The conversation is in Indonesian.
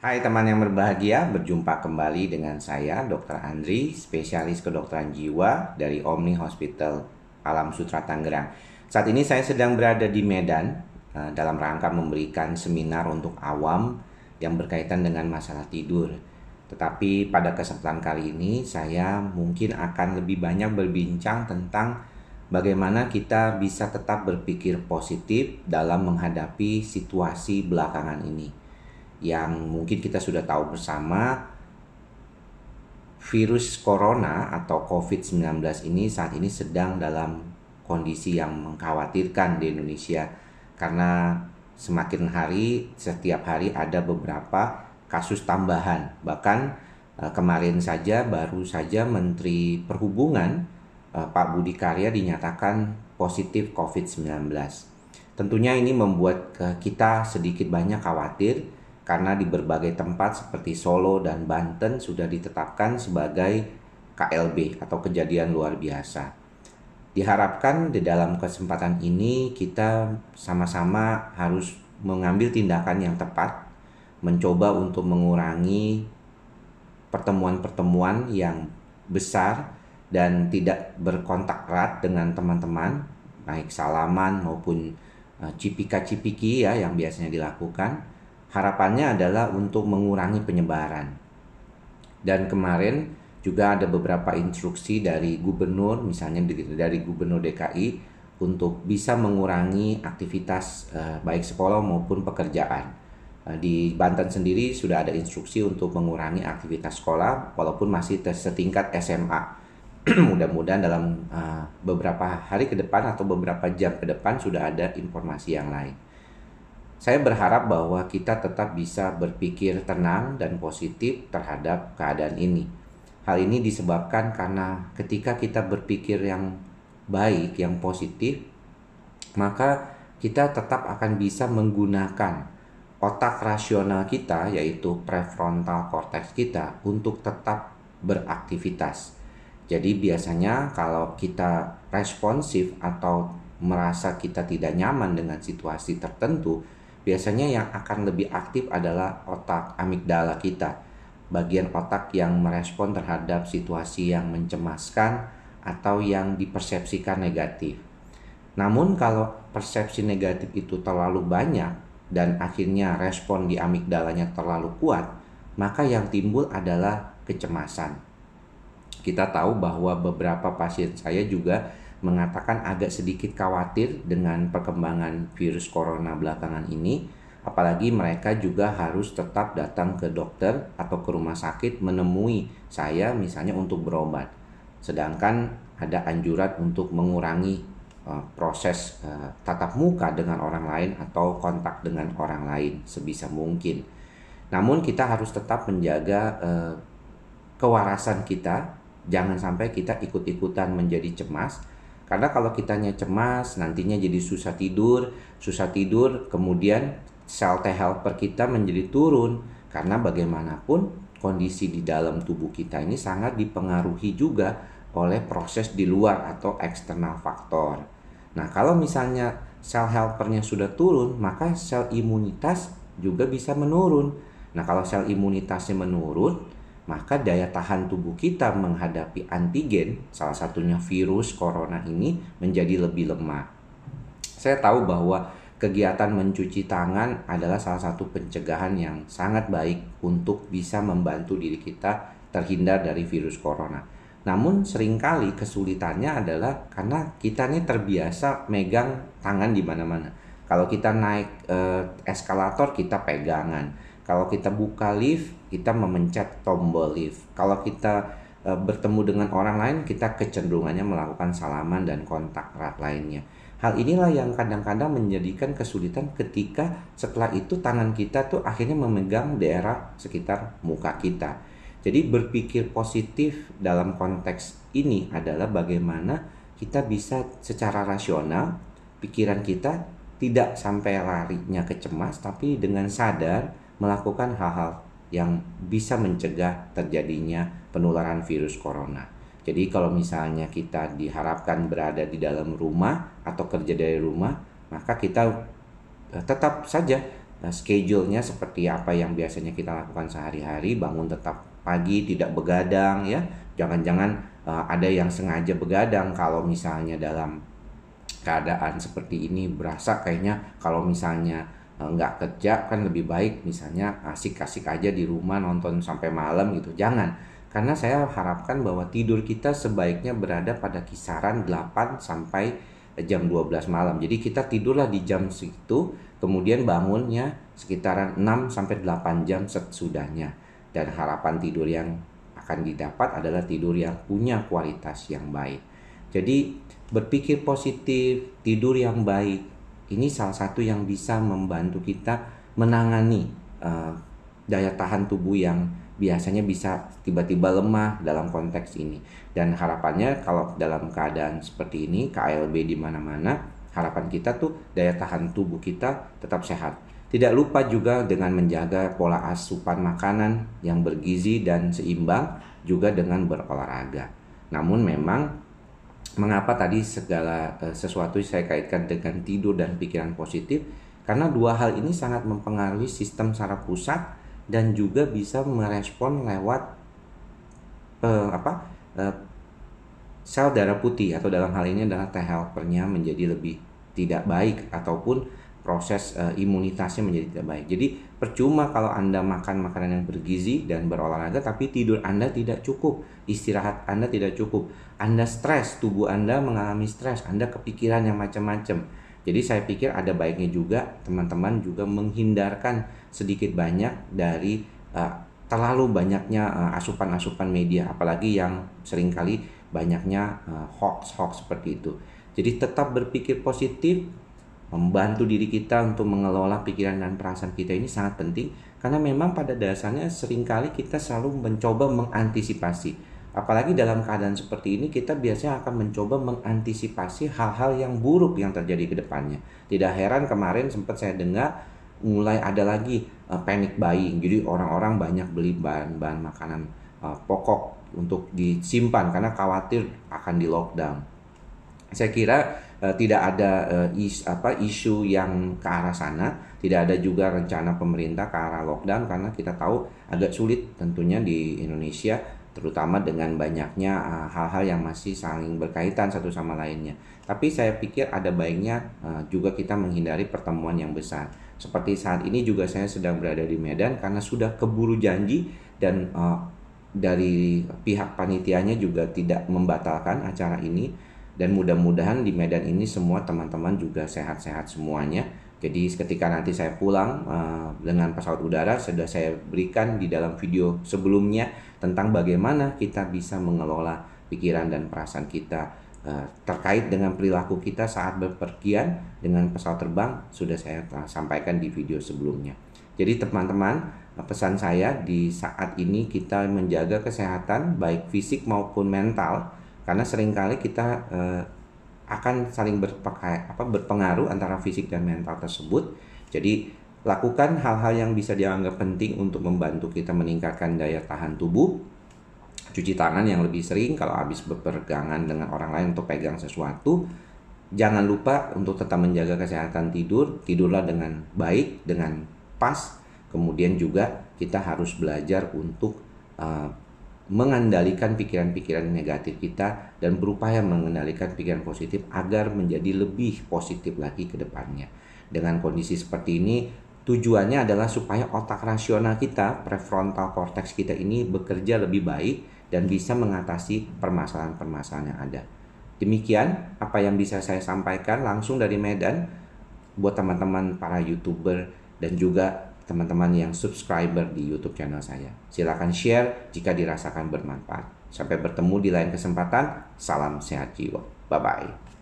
Hai teman yang berbahagia, berjumpa kembali dengan saya Dr. Andri, spesialis kedokteran jiwa dari Omni Hospital Alam Sutra Tangerang. Saat ini saya sedang berada di Medan dalam rangka memberikan seminar untuk awam yang berkaitan dengan masalah tidur. Tetapi pada kesempatan kali ini saya mungkin akan lebih banyak berbincang tentang bagaimana kita bisa tetap berpikir positif dalam menghadapi situasi belakangan ini yang mungkin kita sudah tahu bersama. Virus corona atau COVID-19 ini saat ini sedang dalam kondisi yang mengkhawatirkan di Indonesia karena semakin hari, setiap hari ada beberapa kasus tambahan. Bahkan kemarin saja baru saja Menteri Perhubungan Pak Budi Karya dinyatakan positif COVID-19. Tentunya ini membuat kita sedikit banyak khawatir karena di berbagai tempat seperti Solo dan Banten sudah ditetapkan sebagai KLB atau kejadian luar biasa. Diharapkan di dalam kesempatan ini kita sama-sama harus mengambil tindakan yang tepat, mencoba untuk mengurangi pertemuan-pertemuan yang besar dan tidak berkontak erat dengan teman-teman, baik salaman maupun cipika-cipiki ya yang biasanya dilakukan. Harapannya adalah untuk mengurangi penyebaran. Dan kemarin juga ada beberapa instruksi dari gubernur, misalnya dari gubernur DKI untuk bisa mengurangi aktivitas baik sekolah maupun pekerjaan. Di Banten sendiri sudah ada instruksi untuk mengurangi aktivitas sekolah walaupun masih setingkat SMA. Mudah-mudahan dalam beberapa hari ke depan atau beberapa jam ke depan sudah ada informasi yang lain. Saya berharap bahwa kita tetap bisa berpikir tenang dan positif terhadap keadaan ini. Hal ini disebabkan karena ketika kita berpikir yang baik, yang positif, maka kita tetap akan bisa menggunakan otak rasional kita, yaitu prefrontal cortex kita, untuk tetap beraktivitas. Jadi biasanya kalau kita responsif atau merasa kita tidak nyaman dengan situasi tertentu, biasanya yang akan lebih aktif adalah otak amigdala kita, bagian otak yang merespon terhadap situasi yang mencemaskan atau yang dipersepsikan negatif. Namun kalau persepsi negatif itu terlalu banyak dan akhirnya respon di amigdalanya terlalu kuat, maka yang timbul adalah kecemasan. Kita tahu bahwa beberapa pasien saya juga mengatakan agak sedikit khawatir dengan perkembangan virus corona belakangan ini, apalagi mereka juga harus tetap datang ke dokter atau ke rumah sakit menemui saya misalnya untuk berobat. Sedangkan ada anjuran untuk mengurangi proses tatap muka dengan orang lain atau kontak dengan orang lain sebisa mungkin. Namun kita harus tetap menjaga kewarasan kita, jangan sampai kita ikut-ikutan menjadi cemas. Karena kalau kitanya cemas, nantinya jadi susah tidur, kemudian sel T helper kita menjadi turun. Karena bagaimanapun kondisi di dalam tubuh kita ini sangat dipengaruhi juga oleh proses di luar atau eksternal faktor. Nah, kalau misalnya sel helpernya sudah turun, maka sel imunitas juga bisa menurun. Nah, kalau sel imunitasnya menurun, maka daya tahan tubuh kita menghadapi antigen, salah satunya virus corona ini, menjadi lebih lemah. Saya tahu bahwa kegiatan mencuci tangan adalah salah satu pencegahan yang sangat baik untuk bisa membantu diri kita terhindar dari virus corona. Namun seringkali kesulitannya adalah karena kita ini terbiasa megang tangan di mana-mana. Kalau kita naik eskalator kita pegangan. Kalau kita buka lift, kita memencet tombol lift. Kalau kita bertemu dengan orang lain, kita kecenderungannya melakukan salaman dan kontak erat lainnya. Hal inilah yang kadang-kadang menjadikan kesulitan ketika setelah itu tangan kita tuh akhirnya memegang daerah sekitar muka kita. Jadi berpikir positif dalam konteks ini adalah bagaimana kita bisa secara rasional, pikiran kita tidak sampai larinya ke cemas, tapi dengan sadar melakukan hal-hal yang bisa mencegah terjadinya penularan virus corona. Jadi kalau misalnya kita diharapkan berada di dalam rumah atau kerja dari rumah, maka kita tetap saja schedule-nya seperti apa yang biasanya kita lakukan sehari-hari, bangun tetap pagi, tidak begadang ya. Jangan-jangan ada yang sengaja begadang kalau misalnya dalam keadaan seperti ini berasa kayaknya kalau misalnya nggak kerja kan lebih baik misalnya asik-asik aja di rumah nonton sampai malam gitu. Jangan, karena saya harapkan bahwa tidur kita sebaiknya berada pada kisaran 8 sampai jam 12 malam. Jadi kita tidurlah di jam segitu, kemudian bangunnya sekitaran 6 sampai 8 jam sesudahnya. Dan harapan tidur yang akan didapat adalah tidur yang punya kualitas yang baik. Jadi berpikir positif, tidur yang baik, ini salah satu yang bisa membantu kita menangani daya tahan tubuh yang biasanya bisa tiba-tiba lemah dalam konteks ini. Dan harapannya kalau dalam keadaan seperti ini, KLB di mana-mana, harapan kita tuh daya tahan tubuh kita tetap sehat. Tidak lupa juga dengan menjaga pola asupan makanan yang bergizi dan seimbang, juga dengan berolahraga. Namun memang mengapa tadi segala sesuatu saya kaitkan dengan tidur dan pikiran positif? Karena dua hal ini sangat mempengaruhi sistem saraf pusat dan juga bisa merespon lewat sel darah putih, atau dalam hal ini adalah T helpernya menjadi lebih tidak baik, ataupun proses imunitasnya menjadi tidak baik. Jadi percuma kalau Anda makan makanan yang bergizi dan berolahraga tapi tidur Anda tidak cukup, istirahat Anda tidak cukup, Anda stres, tubuh Anda mengalami stres, Anda kepikiran yang macam-macam. Jadi saya pikir ada baiknya juga teman-teman juga menghindarkan sedikit banyak dari terlalu banyaknya asupan-asupan media, apalagi yang seringkali banyaknya hoax seperti itu. Jadi tetap berpikir positif, membantu diri kita untuk mengelola pikiran dan perasaan kita ini sangat penting, karena memang pada dasarnya seringkali kita selalu mencoba mengantisipasi. Apalagi dalam keadaan seperti ini kita biasanya akan mencoba mengantisipasi hal-hal yang buruk yang terjadi ke depannya. Tidak heran kemarin sempat saya dengar mulai ada lagi panic buying. Jadi orang-orang banyak beli bahan-bahan makanan pokok untuk disimpan karena khawatir akan di lockdown. Saya kira tidak ada isu yang ke arah sana, tidak ada juga rencana pemerintah ke arah lockdown, karena kita tahu agak sulit tentunya di Indonesia, terutama dengan banyaknya hal-hal yang masih saling berkaitan satu sama lainnya. Tapi saya pikir ada baiknya juga kita menghindari pertemuan yang besar. Seperti saat ini juga saya sedang berada di Medan karena sudah keburu janji, dan dari pihak panitianya juga tidak membatalkan acara ini. Dan mudah-mudahan di Medan ini semua teman-teman juga sehat-sehat semuanya. Jadi ketika nanti saya pulang dengan pesawat udara, sudah saya berikan di dalam video sebelumnya tentang bagaimana kita bisa mengelola pikiran dan perasaan kita terkait dengan perilaku kita saat bepergian dengan pesawat terbang, sudah saya sampaikan di video sebelumnya. Jadi teman-teman, pesan saya di saat ini kita menjaga kesehatan baik fisik maupun mental, karena seringkali kita akan saling berpengaruh antara fisik dan mental tersebut. Jadi lakukan hal-hal yang bisa dianggap penting untuk membantu kita meningkatkan daya tahan tubuh. Cuci tangan yang lebih sering kalau habis berpegangan dengan orang lain untuk pegang sesuatu. Jangan lupa untuk tetap menjaga kesehatan tidur. Tidurlah dengan baik, dengan pas. Kemudian juga kita harus belajar untuk mengendalikan pikiran-pikiran negatif kita dan berupaya mengendalikan pikiran positif agar menjadi lebih positif lagi ke depannya. Dengan kondisi seperti ini, tujuannya adalah supaya otak rasional kita, prefrontal cortex kita ini bekerja lebih baik dan bisa mengatasi permasalahan-permasalahan yang ada. Demikian apa yang bisa saya sampaikan langsung dari Medan buat teman-teman para YouTuber dan juga teman-teman yang subscriber di YouTube channel saya. Silakan share jika dirasakan bermanfaat. Sampai bertemu di lain kesempatan. Salam sehat jiwa. Bye-bye.